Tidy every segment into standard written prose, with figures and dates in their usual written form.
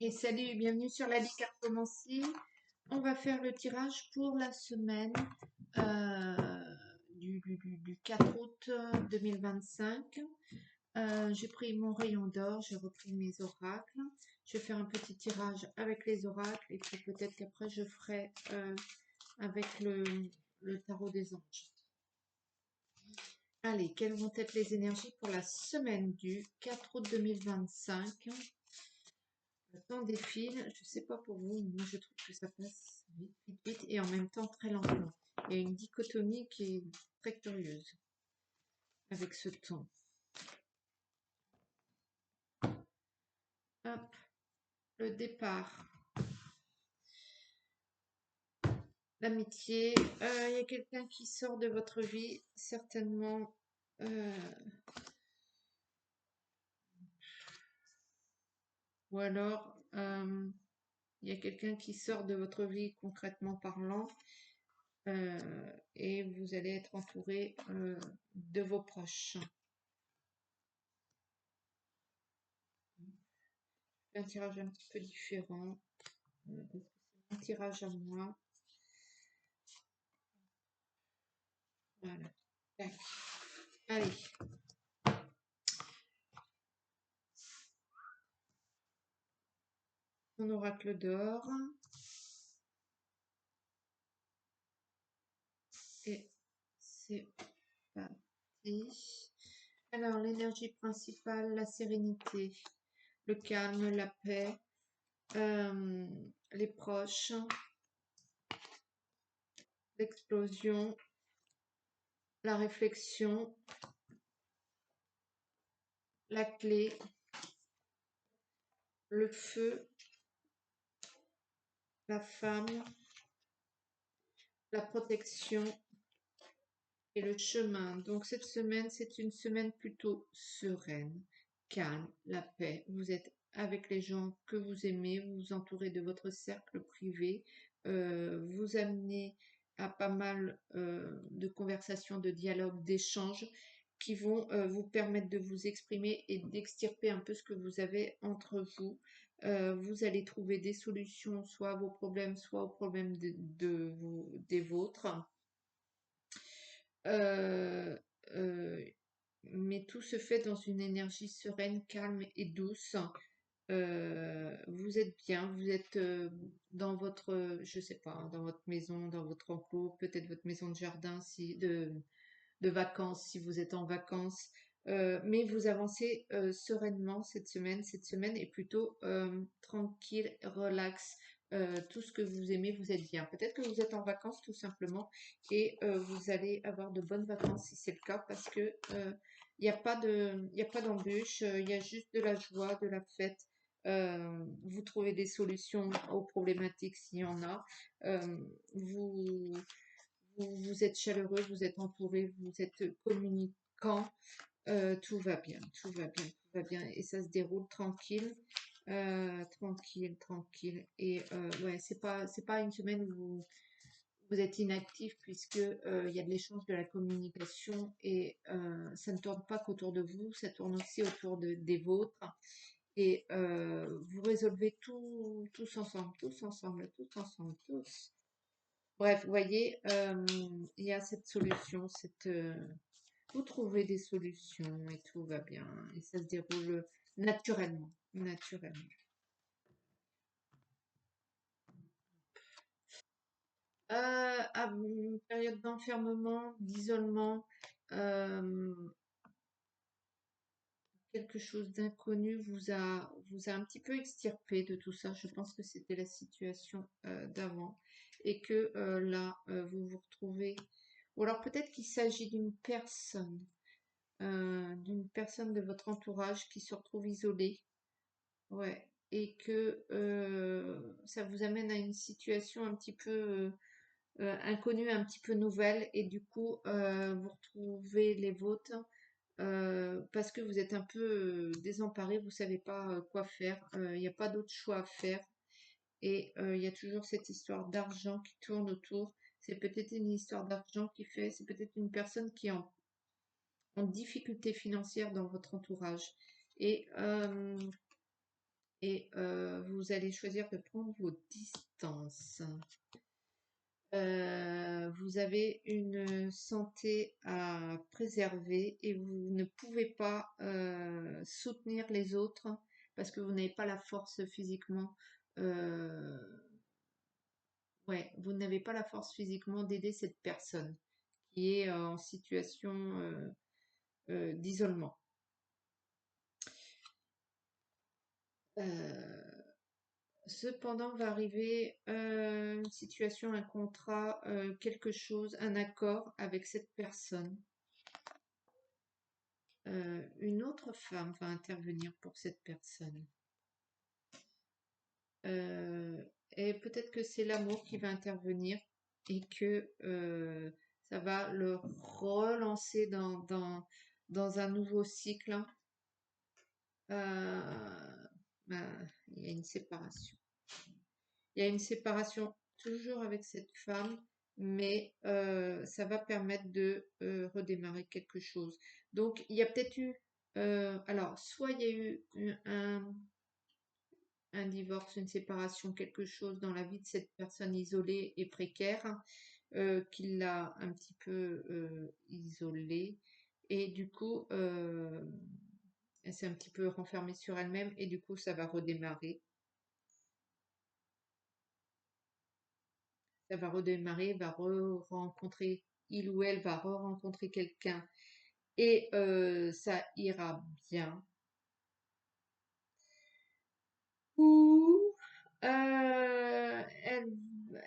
Et salut et bienvenue sur la Ligue Cartomancie. On va faire le tirage pour la semaine du 4 août 2025. J'ai pris mon rayon d'or, j'ai repris mes oracles. Je vais faire un petit tirage avec les oracles et puis peut-être qu'après je ferai avec le tarot des anges. Allez, quelles vont être les énergies pour la semaine du 4 août 2025? Le temps défile, je sais pas pour vous, moi je trouve que ça passe vite, vite, vite et en même temps très lentement. Il y a une dichotomie qui est très curieuse avec ce temps. Hop, le départ, l'amitié. Il y a quelqu'un qui sort de votre vie, certainement. Ou alors, il y a quelqu'un qui sort de votre vie concrètement parlant. Et vous allez être entouré de vos proches. Un tirage un petit peu différent. Un tirage à moi. Voilà. Tac. Allez. Mon oracle d'or. Et c'est parti. Alors, l'énergie principale, la sérénité, le calme, la paix, les proches, l'explosion, la réflexion, la clé, le feu, la femme, la protection et le chemin. Donc cette semaine, c'est une semaine plutôt sereine, calme, la paix. Vous êtes avec les gens que vous aimez, vous vous entourez de votre cercle privé, vous amenez à pas mal de conversations, de dialogues, d'échanges qui vont vous permettre de vous exprimer et d'extirper un peu ce que vous avez entre vous. Vous allez trouver des solutions soit à vos problèmes, soit aux problèmes des vôtres. Euh, euh, mais tout se fait dans une énergie sereine, calme et douce. Vous êtes bien, vous êtes dans votre, je sais pas, dans votre maison, dans votre enclos, peut-être votre maison de jardin, si de vacances si vous êtes en vacances. Mais vous avancez sereinement cette semaine. Cette semaine est plutôt tranquille, relax. Tout ce que vous aimez, vous êtes bien. Peut-être que vous êtes en vacances tout simplement et vous allez avoir de bonnes vacances si c'est le cas parce que il n'y a pas il a pas d'embûche, il y a juste de la joie, de la fête. Vous trouvez des solutions aux problématiques s'il y en a. Vous vous êtes chaleureux, vous êtes entouré, vous êtes communicant, tout va bien, tout va bien, tout va bien, et ça se déroule tranquille, tranquille, tranquille. Et ouais, c'est pas une semaine où vous êtes inactif puisque il y a de l'échange, de la communication et ça ne tourne pas qu'autour de vous, ça tourne aussi autour des vôtres. Et vous résolvez tout, tous ensemble, tous ensemble, tous ensemble, tous. Bref, vous voyez, il y a cette solution, vous trouvez des solutions et tout va bien. Et ça se déroule naturellement, naturellement. À une période d'enfermement, d'isolement, euh, quelque chose d'inconnu vous a un petit peu extirpé de tout ça. Je pense que c'était la situation d'avant et que là, vous vous retrouvez. Ou alors peut-être qu'il s'agit d'une personne de votre entourage qui se retrouve isolée, ouais, et que ça vous amène à une situation un petit peu inconnue, un petit peu nouvelle, et du coup vous retrouvez les vôtres parce que vous êtes un peu désemparé, vous savez pas quoi faire, il n'y a pas d'autre choix à faire, et il y a toujours cette histoire d'argent qui tourne autour. C'est peut-être une histoire d'argent c'est peut-être une personne qui est en difficulté financière dans votre entourage. Et et vous allez choisir de prendre vos distances. Vous avez une santé à préserver et vous ne pouvez pas soutenir les autres parce que vous n'avez pas la force physiquement. euh, ouais, vous n'avez pas la force physiquement d'aider cette personne qui est en situation d'isolement. Euh, Cependant, va arriver une situation, un contrat, quelque chose, un accord avec cette personne. Une autre femme va intervenir pour cette personne. Euh, et peut-être que c'est l'amour qui va intervenir et que ça va le relancer dans un nouveau cycle. Ben, il y a une séparation. Il y a une séparation toujours avec cette femme, mais ça va permettre de redémarrer quelque chose. Donc, il y a peut-être eu, alors, soit il y a eu un divorce, une séparation, quelque chose dans la vie de cette personne isolée et précaire qui l'a un petit peu isolée. Et du coup, elle s'est un petit peu renfermée sur elle-même et du coup, ça va redémarrer. Ça va redémarrer, va re-rencontrer, il ou elle va re-rencontrer quelqu'un et ça ira bien. Ou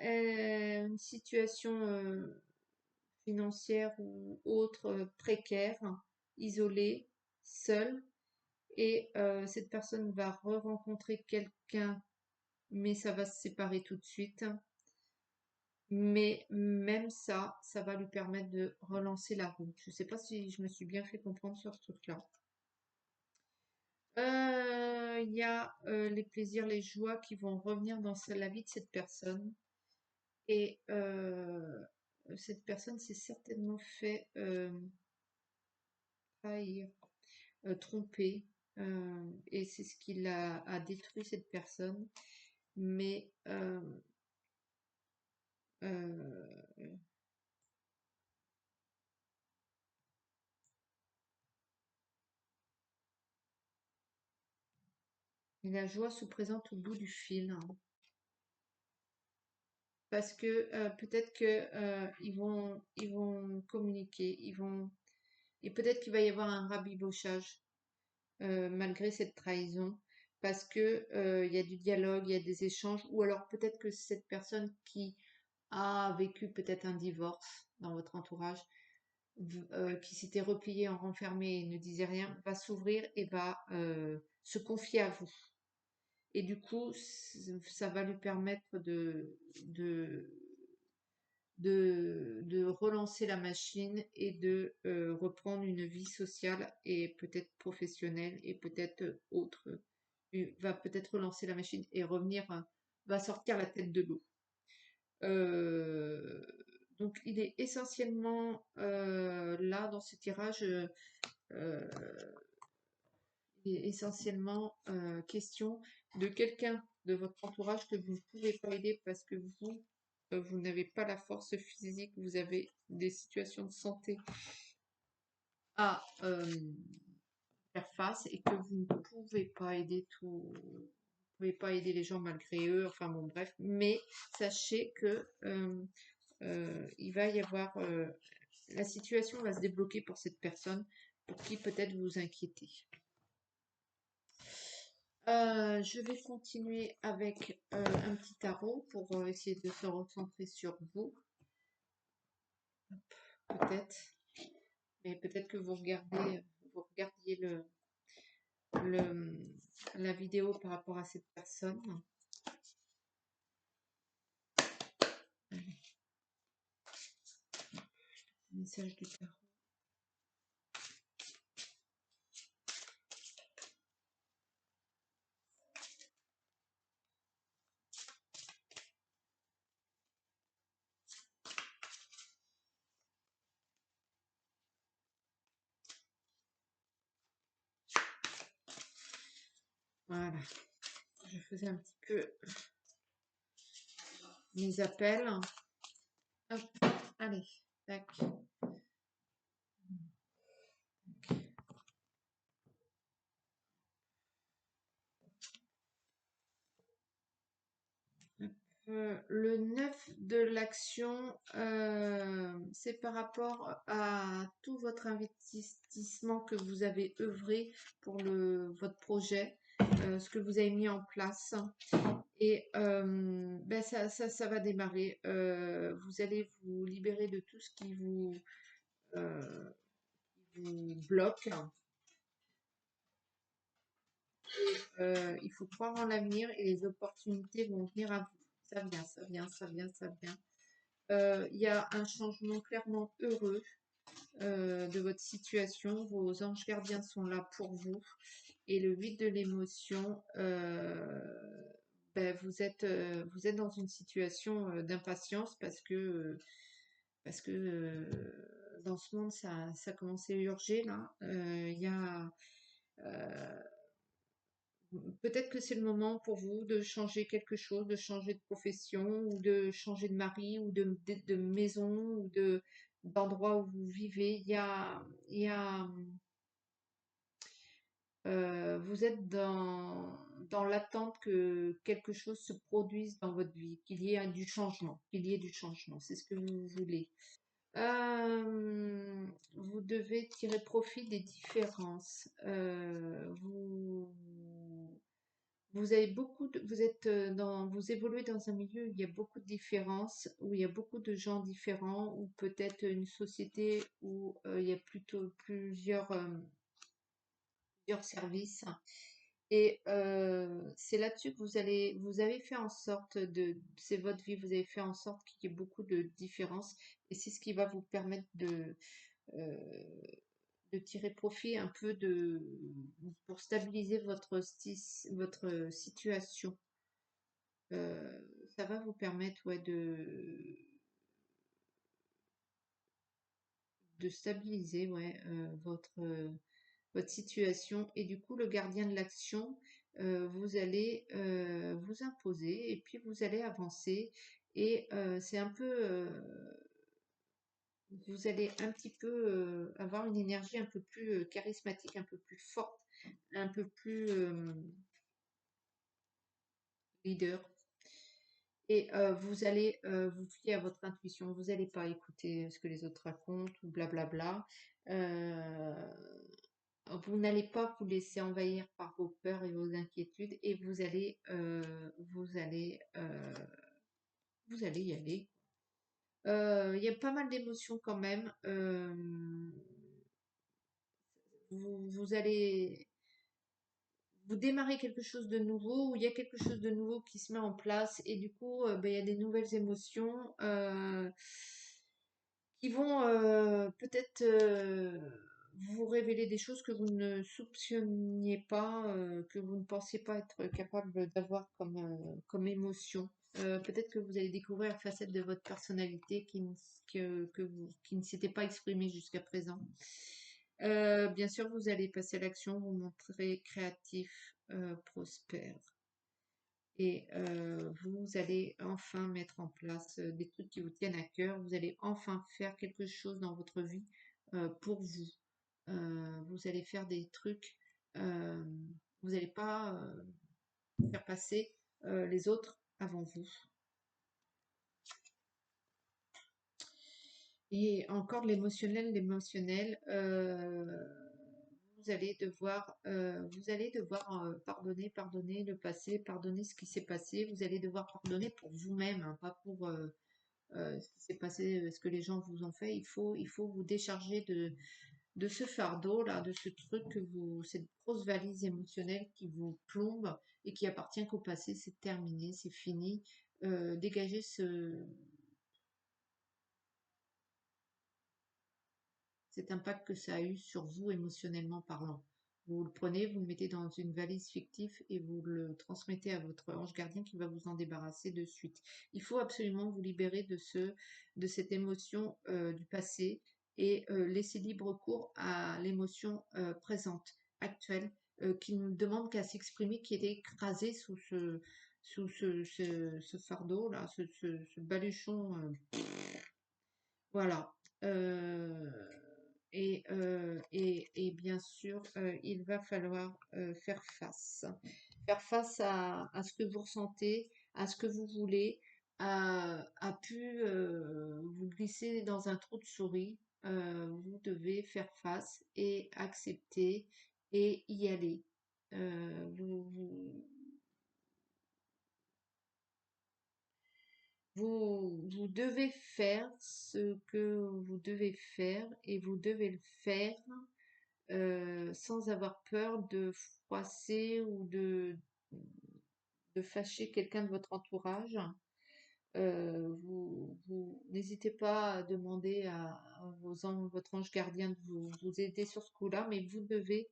une situation financière ou autre précaire, isolée, seule, et cette personne va re-rencontrer quelqu'un, mais ça va se séparer tout de suite. Mais même ça, ça va lui permettre de relancer la roue. Je ne sais pas si je me suis bien fait comprendre sur ce truc-là. Il y a les plaisirs, les joies qui vont revenir dans la vie de cette personne. Et cette personne s'est certainement fait trahir, tromper. Et c'est ce qui a détruit cette personne. Mais euh, la joie se présente au bout du fil, hein. Parce que peut-être que ils vont communiquer, et peut-être qu'il va y avoir un rabibochage malgré cette trahison, parce que il y a du dialogue, il y a des échanges, ou alors peut-être que cette personne qui a vécu peut-être un divorce dans votre entourage, qui s'était repliée en renfermée et ne disait rien, va s'ouvrir et va se confier à vous. Et du coup, ça va lui permettre de, de relancer la machine et de reprendre une vie sociale et peut-être professionnelle et peut-être autre. Va peut-être relancer la machine et revenir, va sortir la tête de l'eau. Euh, donc il est essentiellement là dans ce tirage, euh, il est essentiellement question de quelqu'un de votre entourage que vous ne pouvez pas aider parce que vous n'avez pas la force physique, vous avez des situations de santé à faire face et que vous ne pouvez pas aider vous pouvez pas aider les gens malgré eux, enfin bon bref, mais sachez que il va y avoir la situation va se débloquer pour cette personne pour qui peut-être vous vous inquiétez. Je vais continuer avec un petit tarot pour essayer de se recentrer sur vous, peut-être. Mais peut-être que vous regardiez le, la vidéo par rapport à cette personne. Message du tarot. Voilà. je faisais un petit peu mes appels. Hop, allez, tac. Le 9 de l'action, c'est par rapport à tout votre investissement que vous avez œuvré pour votre projet, ce que vous avez mis en place. Et ben ça va démarrer. Vous allez vous libérer de tout ce qui vous bloque. Il faut croire en l'avenir et les opportunités vont venir à vous. Ça vient, ça vient, ça vient, ça vient. Il y a un changement clairement heureux de votre situation. Vos anges gardiens sont là pour vous. Et le vide de l'émotion, ben, vous êtes dans une situation d'impatience parce que dans ce monde, ça commence à urger là. Il y a peut-être que c'est le moment pour vous de changer quelque chose, de changer de profession ou de changer de mari ou de maison ou d'endroit où vous vivez. Vous êtes dans l'attente que quelque chose se produise dans votre vie, qu'il y ait du changement, qu'il y ait du changement. C'est ce que vous voulez. Vous devez tirer profit des différences. Vous avez vous êtes vous évoluez dans un milieu où il y a beaucoup de différences, où il y a beaucoup de gens différents, ou peut-être une société où il y a plutôt plusieurs services. Et c'est là-dessus que vous avez fait en sorte c'est votre vie, vous avez fait en sorte qu'il y ait beaucoup de différences, et c'est ce qui va vous permettre euh, de tirer profit un peu pour stabiliser votre situation. Ça va vous permettre, ouais, de stabiliser, ouais, votre situation. Et du coup, le gardien de l'action, vous allez vous imposer et puis vous allez avancer. Et c'est un peu, vous allez un petit peu avoir une énergie un peu plus charismatique, un peu plus forte, un peu plus leader. Et vous allez vous fier à votre intuition. Vous n'allez pas écouter ce que les autres racontent ou blablabla. Euh, vous n'allez pas vous laisser envahir par vos peurs et vos inquiétudes, et vous allez y aller. Il y a pas mal d'émotions quand même. Vous allez vous démarrez quelque chose de nouveau, ou il y a quelque chose de nouveau qui se met en place, et du coup, ben, il y a des nouvelles émotions qui vont peut-être vous révéler des choses que vous ne soupçonniez pas, que vous ne pensiez pas être capable d'avoir comme émotion. Peut-être que vous allez découvrir une facette de votre personnalité qui ne s'était pas exprimée jusqu'à présent. Bien sûr, vous allez passer à l'action, vous montrez créatif, prospère. Et vous allez enfin mettre en place des trucs qui vous tiennent à cœur. Vous allez enfin faire quelque chose dans votre vie pour vous. Vous allez faire des trucs. euh, vous n'allez pas faire passer les autres avant vous. Et encore de l'émotionnel, vous allez devoir pardonner le passé, pardonner ce qui s'est passé. Vous allez devoir pardonner pour vous-même, hein, pas pour ce qui s'est passé, ce que les gens vous ont fait. Il faut vous décharger de ce fardeau là, de ce truc cette grosse valise émotionnelle qui vous plombe et qui appartient qu'au passé. C'est terminé, c'est fini. Dégagez cet impact que ça a eu sur vous émotionnellement parlant. Vous le prenez, vous le mettez dans une valise fictive et vous le transmettez à votre ange gardien qui va vous en débarrasser de suite. Il faut absolument vous libérer de cette émotion du passé et laisser libre cours à l'émotion présente, actuelle, qui ne demande qu'à s'exprimer, qui est écrasé sous ce fardeau-là, ce baluchon. Voilà. Euh, et bien sûr, il va falloir faire face. Faire face à ce que vous ressentez, à ce que vous voulez, a pu vous glisser dans un trou de souris. Vous devez faire face et accepter et y aller. Vous devez faire ce que vous devez faire et vous devez le faire sans avoir peur de froisser ou de fâcher quelqu'un de votre entourage. Vous n'hésitez pas à demander à votre ange gardien de vous aider sur ce coup-là, mais vous devez,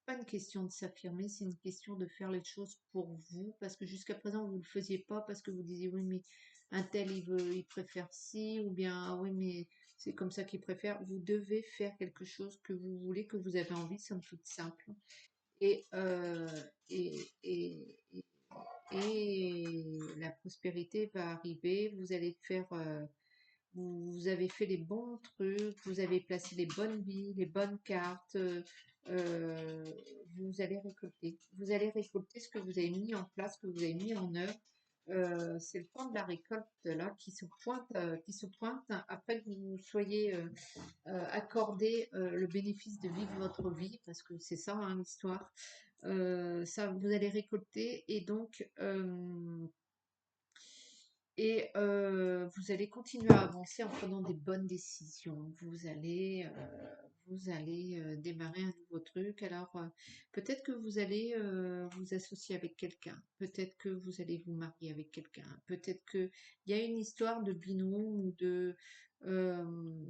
pas une question de s'affirmer, c'est une question de faire les choses pour vous, parce que jusqu'à présent, vous ne le faisiez pas parce que vous disiez, oui, mais un tel, il préfère ci, ou bien, ah oui, mais c'est comme ça qu'il préfère. Vous devez faire quelque chose que vous voulez, que vous avez envie, somme toute simple. Et, euh, et, et, et, et la prospérité va arriver, vous allez faire, vous avez fait les bons trucs, vous avez placé les bonnes billes, les bonnes cartes, euh, vous allez récolter. Vous allez récolter ce que vous avez mis en place, que vous avez mis en œuvre. C'est le temps de la récolte là qui se pointe après que vous soyez accordé le bénéfice de vivre votre vie, parce que c'est ça hein, l'histoire. Ça, vous allez récolter et donc vous allez continuer à avancer en prenant des bonnes décisions. Vous allez démarrer un nouveau truc. Alors, peut-être que vous allez vous associer avec quelqu'un. Peut-être que vous allez vous marier avec quelqu'un. Peut-être qu'il y a une histoire de binôme ou euh,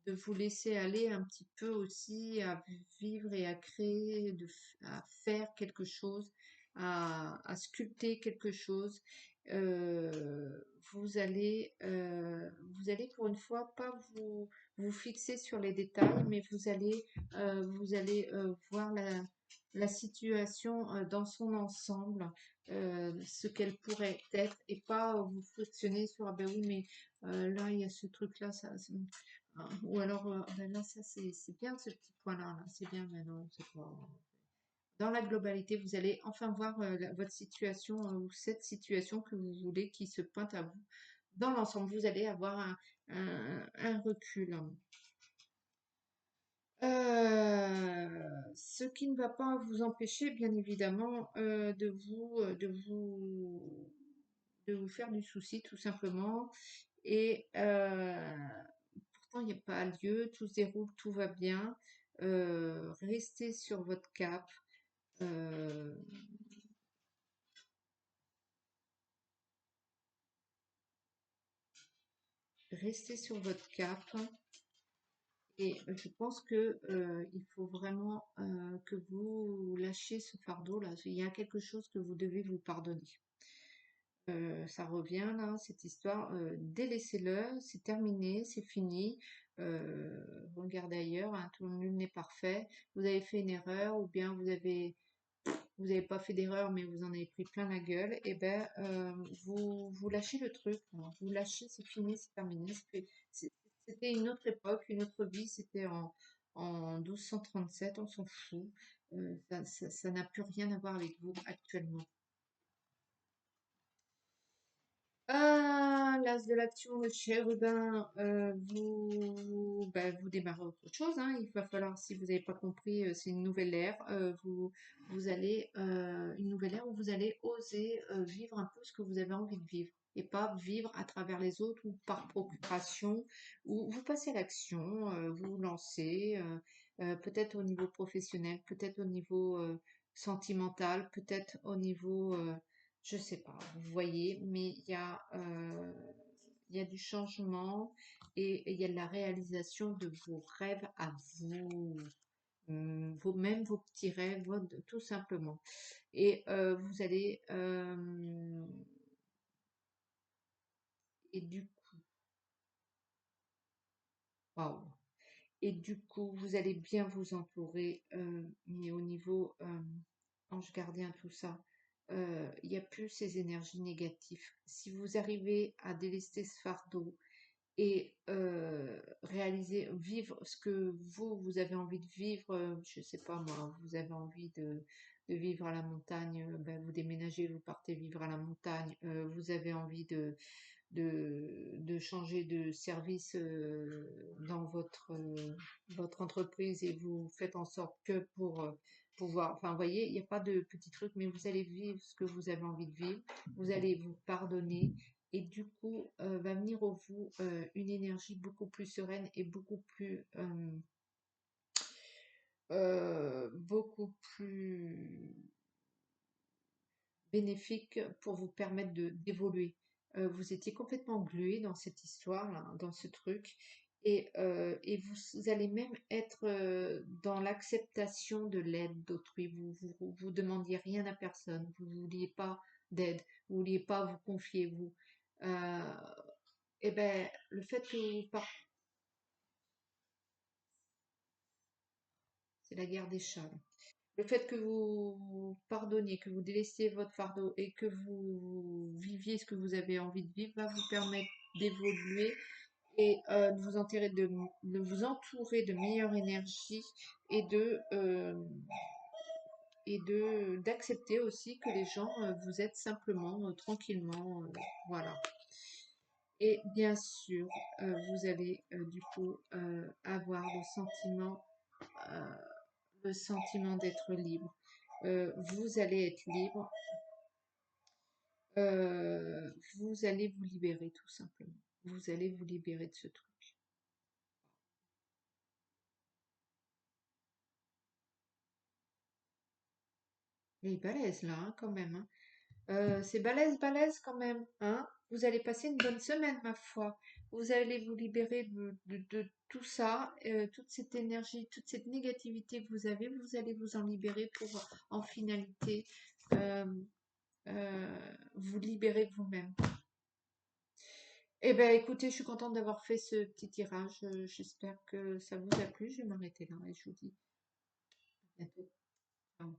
de vous laisser aller un petit peu aussi à vivre et à créer, à faire quelque chose, à sculpter quelque chose. Euh, vous allez pour une fois pas vous fixer sur les détails, mais vous allez voir la situation dans son ensemble, ce qu'elle pourrait être, et pas vous frictionner sur ah ben oui mais là il y a ce truc là ou alors, ben là, ça c'est bien ce petit point-là, là, c'est bien, mais non, c'est pas. Dans la globalité, vous allez enfin voir votre situation ou cette situation que vous voulez qui se pointe à vous. Dans l'ensemble, vous allez avoir un recul. Ce qui ne va pas vous empêcher, bien évidemment, de vous faire du souci, tout simplement. Et pourtant, il n'y a pas lieu, tout se déroule, tout va bien. Restez sur votre cap. euh, Restez sur votre cap. Et je pense que il faut vraiment que vous lâchiez ce fardeau-là. Il y a quelque chose que vous devez vous pardonner. Ça revient là, cette histoire. Délaissez-le, c'est terminé, c'est fini. Regardez ailleurs, hein, tout nul n'est parfait. Vous avez fait une erreur, ou bien vous avez pas fait d'erreur, mais vous en avez pris plein la gueule. Et ben, vous lâchez le truc, hein. Vous lâchez, c'est fini, c'est terminé. C'était une autre époque, une autre vie. C'était en 1237, on s'en fout. Ça n'a plus rien à voir avec vous actuellement. Ah, l'as de l'action, le chérubin, vous démarrez autre chose, hein. Il va falloir, si vous n'avez pas compris, c'est une nouvelle ère. Vous allez, une nouvelle ère où vous allez oser vivre un peu ce que vous avez envie de vivre et pas vivre à travers les autres ou par procuration, ou vous passez à l'action, vous vous lancez, peut-être au niveau professionnel, peut-être au niveau sentimental, peut-être au niveau je sais pas, vous voyez, mais il y a du changement et il y a de la réalisation de vos rêves à vous, même vos petits rêves, tout simplement. Et vous allez, et du coup, waouh. Et du coup, vous allez bien vous entourer, mais au niveau ange gardien, tout ça, il n'y a plus ces énergies négatives. Si vous arrivez à délester ce fardeau et réaliser, vivre ce que vous avez envie de vivre, je sais pas moi, vous avez envie de vivre à la montagne, ben vous déménagez, vous partez vivre à la montagne, vous avez envie de changer de service dans votre entreprise et vous faites en sorte que pour pouvoir, enfin, vous voyez, il n'y a pas de petits trucs, mais vous allez vivre ce que vous avez envie de vivre, vous allez vous pardonner et du coup, va venir au vous une énergie beaucoup plus sereine et beaucoup plus bénéfique pour vous permettre de d'évoluer. Vous étiez complètement glué dans cette histoire-là, dans ce truc, et vous allez même être dans l'acceptation de l'aide d'autrui. Vous demandiez rien à personne, vous vouliez pas d'aide, vous vouliez pas vous confier, vous. Euh, et ben, le fait que c'est la guerre des chats. Le fait que vous pardonniez, que vous délaissiez votre fardeau et que vous viviez ce que vous avez envie de vivre va vous permettre d'évoluer et de vous entourer de meilleure énergie et d'accepter aussi que les gens vous aident simplement, tranquillement, voilà. Et bien sûr, vous allez du coup avoir euh, le sentiment d'être libre. Vous allez être libre. Vous allez vous libérer tout simplement. Vous allez vous libérer de ce truc. Il est balèze là, hein, quand même, hein. C'est balèze, balèze quand même, hein. Vous allez passer une bonne semaine, ma foi. Vous allez vous libérer de tout ça, toute cette énergie, toute cette négativité que vous avez. Vous allez vous en libérer pour, en finalité, euh, vous libérer de vous-même. Eh ben, écoutez, je suis contente d'avoir fait ce petit tirage. J'espère que ça vous a plu. Je vais m'arrêter là et je vous dis à bientôt. Ciao.